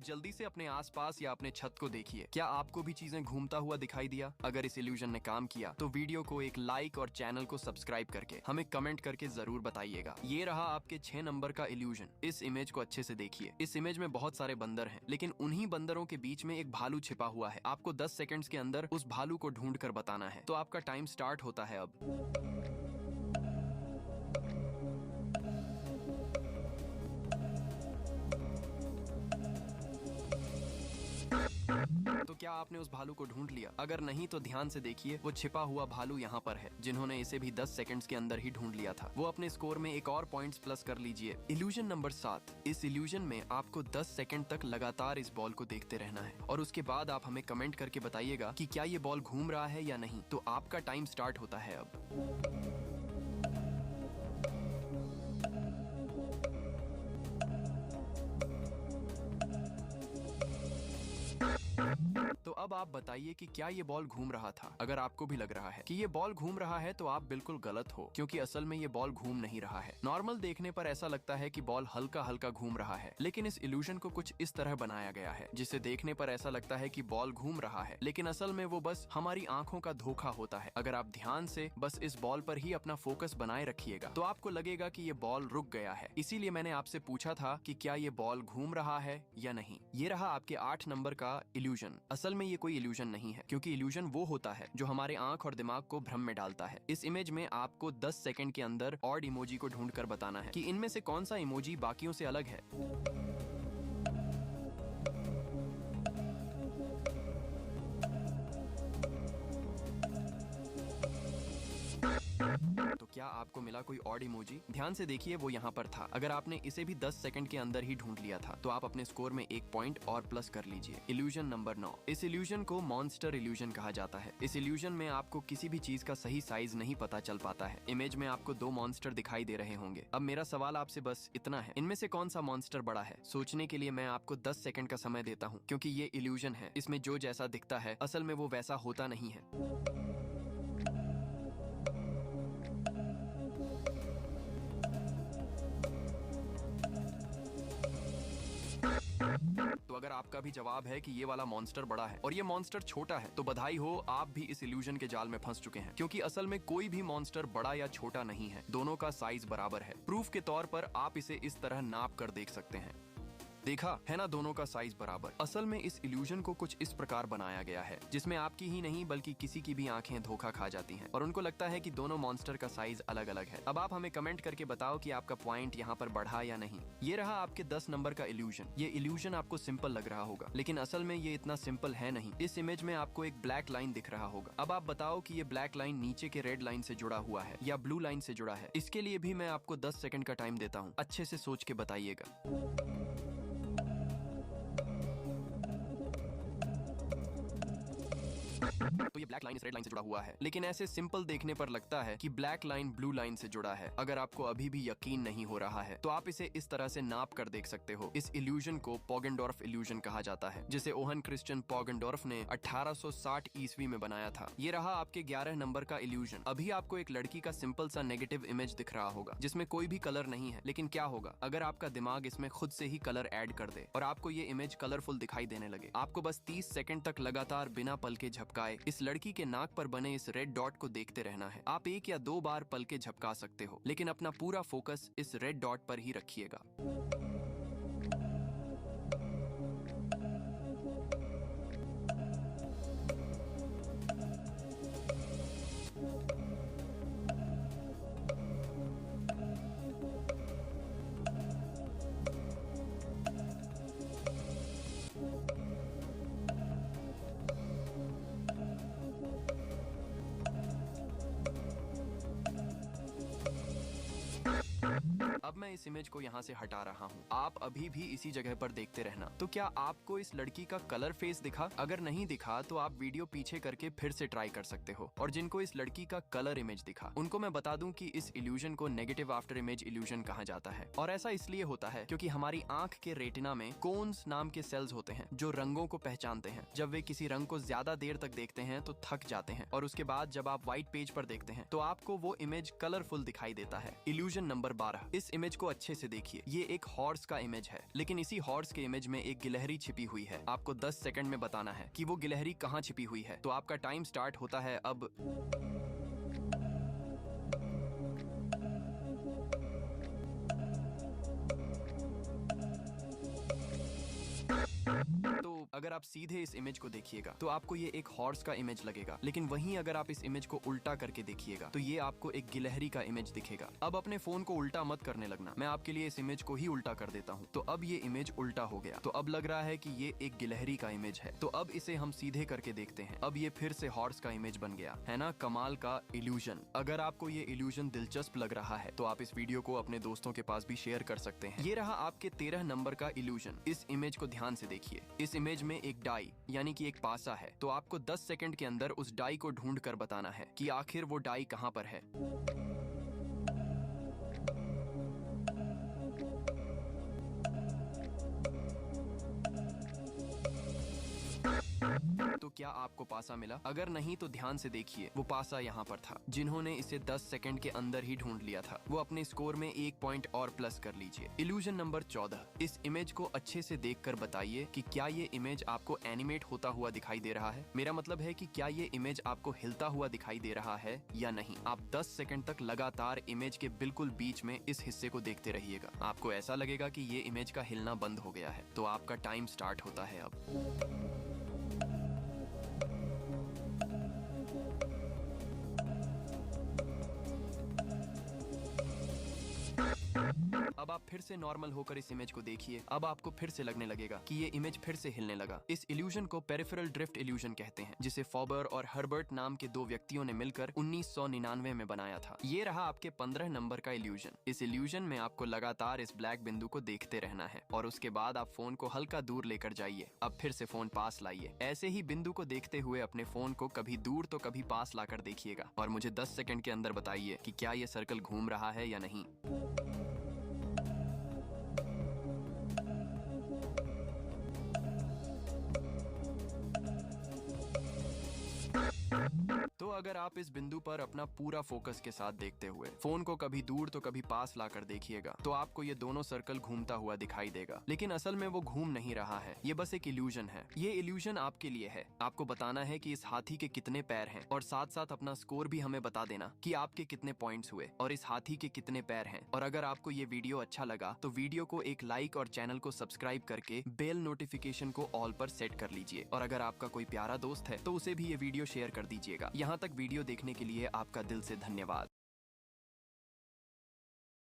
जल्दी से अपने आसपास या अपने छत को देखिए। क्या आपको भी चीजें घूमता हुआ दिखाई दिया? अगर इस इल्यूजन ने काम किया तो वीडियो को एक लाइक और चैनल को सब्सक्राइब करके हमें कमेंट करके जरूर बताइएगा। ये रहा आपके 6 नंबर का इल्यूजन। इस इमेज को अच्छे से देखिए। इस इमेज में बहुत सारे बंदर हैं, लेकिन उन्हीं बंदरों के बीच में एक भालू छिपा हुआ है। आपको 10 सेकंड्स के अंदर उस भालू को ढूंढ कर बताना है। तो आपका टाइम स्टार्ट होता है अब। तो क्या आपने उस भालू को ढूंढ लिया? अगर नहीं तो ध्यान से देखिए, वो छिपा हुआ भालू यहाँ पर है। जिन्होंने इसे भी 10 सेकंड्स के अंदर ही ढूंढ लिया था, वो अपने स्कोर में एक और पॉइंट्स प्लस कर लीजिए। Illusion number 7। इस इल्यूजन में आपको 10 सेकंड तक लगातार इस बॉल को देखते रहना है और उसके बाद आप हमें कमेंट करके बताइएगा कि क्या ये बॉल घूम रहा है या नहीं। तो आपका टाइम स्टार्ट होता है अब। तो अब आप बताइए कि क्या ये बॉल घूम रहा था? अगर आपको भी लग रहा है कि ये बॉल घूम रहा है तो आप बिल्कुल गलत हो, क्योंकि असल में ये बॉल घूम नहीं रहा है। नॉर्मल देखने पर ऐसा लगता है कि बॉल हल्का हल्का घूम रहा है, लेकिन इस इल्यूजन को कुछ इस तरह बनाया गया है जिसे देखने पर ऐसा लगता है कि बॉल घूम रहा है, लेकिन असल में वो बस हमारी आंखों का धोखा होता है। अगर आप ध्यान से बस इस बॉल पर ही अपना फोकस बनाए रखिएगा तो आपको लगेगा कि ये बॉल रुक गया है। इसीलिए मैंने आपसे पूछा था कि क्या ये बॉल घूम रहा है या नहीं। ये रहा आपके 8 नंबर का इल्यूजन। असल में ये कोई इल्यूजन नहीं है, क्योंकि इल्यूजन वो होता है जो हमारे आंख और दिमाग को भ्रम में डालता है। इस इमेज में आपको 10 सेकंड के अंदर ऑड इमोजी को ढूंढकर बताना है कि इनमें से कौन सा इमोजी बाकियों से अलग है। तो क्या आपको मिला कोई ऑड इमोजी? ध्यान से देखिए, वो यहाँ पर था। अगर आपने इसे भी 10 सेकंड के अंदर ही ढूंढ लिया था तो आप अपने स्कोर में एक पॉइंट और प्लस कर लीजिए। Illusion number 9। इस इल्यूजन को मॉन्स्टर इल्यूजन कहा जाता है। इस इल्यूजन में आपको किसी भी चीज का सही साइज नहीं पता चल पाता है। इमेज में आपको 2 मॉन्स्टर दिखाई दे रहे होंगे। अब मेरा सवाल आपसे बस इतना है, इनमें से कौन सा मॉन्स्टर बड़ा है? सोचने के लिए मैं आपको 10 सेकंड का समय देता हूँ, क्योंकि ये इल्यूजन है। इसमें जो जैसा दिखता है असल में वो वैसा होता नहीं है। तो अगर आपका भी जवाब है कि ये वाला मॉन्स्टर बड़ा है और ये मॉन्स्टर छोटा है, तो बधाई हो, आप भी इस इल्यूजन के जाल में फंस चुके हैं, क्योंकि असल में कोई भी मॉन्स्टर बड़ा या छोटा नहीं है। दोनों का साइज बराबर है। प्रूफ के तौर पर आप इसे इस तरह नाप कर देख सकते हैं। देखा है ना, दोनों का साइज बराबर। असल में इस इल्यूजन को कुछ इस प्रकार बनाया गया है जिसमें आपकी ही नहीं बल्कि किसी की भी आंखें धोखा खा जाती हैं और उनको लगता है कि दोनों मॉन्स्टर का साइज अलग अलग है। अब आप हमें कमेंट करके बताओ कि आपका पॉइंट यहाँ पर बढ़ा या नहीं। ये रहा आपके 10 नंबर का इल्यूजन। ये इल्यूजन आपको सिंपल लग रहा होगा, लेकिन असल में ये इतना सिंपल है नहीं। इस इमेज में आपको एक ब्लैक लाइन दिख रहा होगा। अब आप बताओ कि ये ब्लैक लाइन नीचे के रेड लाइन से जुड़ा हुआ है या ब्लू लाइन से जुड़ा है। इसके लिए भी मैं आपको 10 सेकंड का टाइम देता हूँ। अच्छे से सोच के बताइएगा। तो ये ब्लैक लाइन इस रेड लाइन से जुड़ा हुआ है, लेकिन ऐसे सिंपल देखने पर लगता है कि ब्लैक लाइन ब्लू लाइन से जुड़ा है। अगर आपको अभी भी यकीन नहीं हो रहा है तो आप इसे इस तरह से नाप कर देख सकते हो। इस इल्यूजन को पॉगेनडॉर्फ इल्यूजन कहा जाता है, जिसे ओहन क्रिश्चियन पॉगेनडॉर्फ ने 1860 ईस्वी में बनाया था। ये रहा आपके 11 नंबर का इल्यूजन। अभी आपको एक लड़की का सिंपल सा नेगेटिव इमेज दिख रहा होगा जिसमें कोई भी कलर नहीं है, लेकिन क्या होगा अगर आपका दिमाग इसमें खुद से ही कलर ऐड कर दे और आपको ये इमेज कलरफुल दिखाई देने लगे। आपको बस 30 सेकंड तक लगातार बिना पल के झपकाए इस लड़की के नाक पर बने इस रेड डॉट को देखते रहना है। आप 1 या 2 बार पल के झपका सकते हो, लेकिन अपना पूरा फोकस इस रेड डॉट पर ही रखिएगा। अब मैं इस इमेज को यहाँ से हटा रहा हूँ। आप अभी भी इसी जगह पर देखते रहना। तो क्या आपको इस लड़की का कलर फेस दिखा? अगर नहीं दिखा तो आप वीडियो पीछे करके फिर से ट्राई कर सकते हो। और जिनको इस लड़की का कलर इमेज दिखा उनको मैं बता दूं कि इस इल्यूजन को नेगेटिव आफ्टर इमेज इल्यूजन कहा जाता है। और ऐसा इसलिए होता है क्योंकि हमारी आंख के रेटिना में कोन्स नाम के सेल्स होते हैं जो रंगों को पहचानते हैं। जब वे किसी रंग को ज्यादा देर तक देखते हैं तो थक जाते हैं और उसके बाद जब आप व्हाइट पेज पर देखते हैं तो आपको वो इमेज कलरफुल दिखाई देता है। Illusion number 12। इस इमेज को अच्छे से देखिए। ये एक हॉर्स का इमेज है, लेकिन इसी हॉर्स के इमेज में एक गिलहरी छिपी हुई है। आपको 10 सेकंड में बताना है कि वो गिलहरी कहाँ छिपी हुई है। तो आपका टाइम स्टार्ट होता है अब। तो अगर आप सीधे इस इमेज को देखिएगा तो आपको ये एक हॉर्स का इमेज लगेगा, लेकिन वहीं अगर आप इस इमेज को उल्टा करके देखिएगा तो ये आपको एक गिलहरी का इमेज दिखेगा। अब अपने फोन को उल्टा मत करने लगना, मैं आपके लिए इस इमेज को ही उल्टा कर देता हूँ। तो अब ये इमेज उल्टा हो गया, तो अब लग रहा है कि ये एक गिलहरी का इमेज है। तो अब इसे हम सीधे करके देखते हैं। अब ये फिर से हॉर्स का इमेज बन गया है ना। कमाल का इल्यूजन। अगर आपको ये इल्यूजन दिलचस्प लग रहा है तो आप इस वीडियो को अपने दोस्तों के पास भी शेयर कर सकते हैं। ये रहा आपके 13 नंबर का इल्यूजन। इस इमेज को ध्यान से देखिए। इस इमेज में एक डाई यानी कि एक पासा है। तो आपको 10 सेकंड के अंदर उस डाई को ढूंढ कर बताना है कि आखिर वो डाई कहां पर है। तो क्या आपको पासा मिला? अगर नहीं तो ध्यान से देखिए, वो पासा यहाँ पर था। जिन्होंने इसे 10 सेकंड के अंदर ही ढूंढ लिया था वो अपने स्कोर में 1 पॉइंट और प्लस कर लीजिए। Illusion number 14। इस इमेज को अच्छे से देखकर बताइए कि क्या ये इमेज आपको एनिमेट होता हुआ दिखाई दे रहा है। मेरा मतलब है कि क्या ये इमेज आपको हिलता हुआ दिखाई दे रहा है या नहीं। आप 10 सेकंड तक लगातार इमेज के बिल्कुल बीच में इस हिस्से को देखते रहिएगा। आपको ऐसा लगेगा कि ये इमेज का हिलना बंद हो गया है। तो आपका टाइम स्टार्ट होता है अब। अब आप फिर से नॉर्मल होकर इस इमेज को देखिए। अब आपको फिर से लगने लगेगा कि ये इमेज फिर से हिलने लगा। इस इल्यूजन को पेरिफेरल ड्रिफ्ट इल्यूजन कहते हैं, जिसे फॉबर और हर्बर्ट नाम के 2 व्यक्तियों ने मिलकर 1999 में बनाया था। ये रहा आपके 15 नंबर का इल्यूजन। इस इल्यूजन में आपको लगातार इस ब्लैक बिंदु को देखते रहना है और उसके बाद आप फोन को हल्का दूर लेकर जाइए। अब फिर से फोन पास लाइए। ऐसे ही बिंदु को देखते हुए अपने फोन को कभी दूर तो कभी पास लाकर देखिएगा और मुझे 10 सेकंड के अंदर बताइए कि क्या ये सर्कल घूम रहा है या नहीं। तो अगर आप इस बिंदु पर अपना पूरा फोकस के साथ देखते हुए फोन को कभी दूर तो कभी पास लाकर देखिएगा तो आपको ये दोनों सर्कल घूमता हुआ दिखाई देगा। लेकिन असल में वो घूम नहीं रहा है, ये बस एक इल्यूजन है। ये इल्यूजन आपके लिए है। आपको बताना है कि इस हाथी के कितने पैर हैं और साथ साथ अपना स्कोर भी हमें बता देना कि आपके कितने पॉइंट्स हुए और इस हाथी के कितने पैर हैं। और अगर आपको ये वीडियो अच्छा लगा तो वीडियो को एक लाइक और चैनल को सब्सक्राइब करके बेल नोटिफिकेशन को ऑल पर सेट कर लीजिए। और अगर आपका कोई प्यारा दोस्त है तो उसे भी ये वीडियो शेयर कर दीजिएगा। यहाँ तक वीडियो देखने के लिए आपका दिल से धन्यवाद।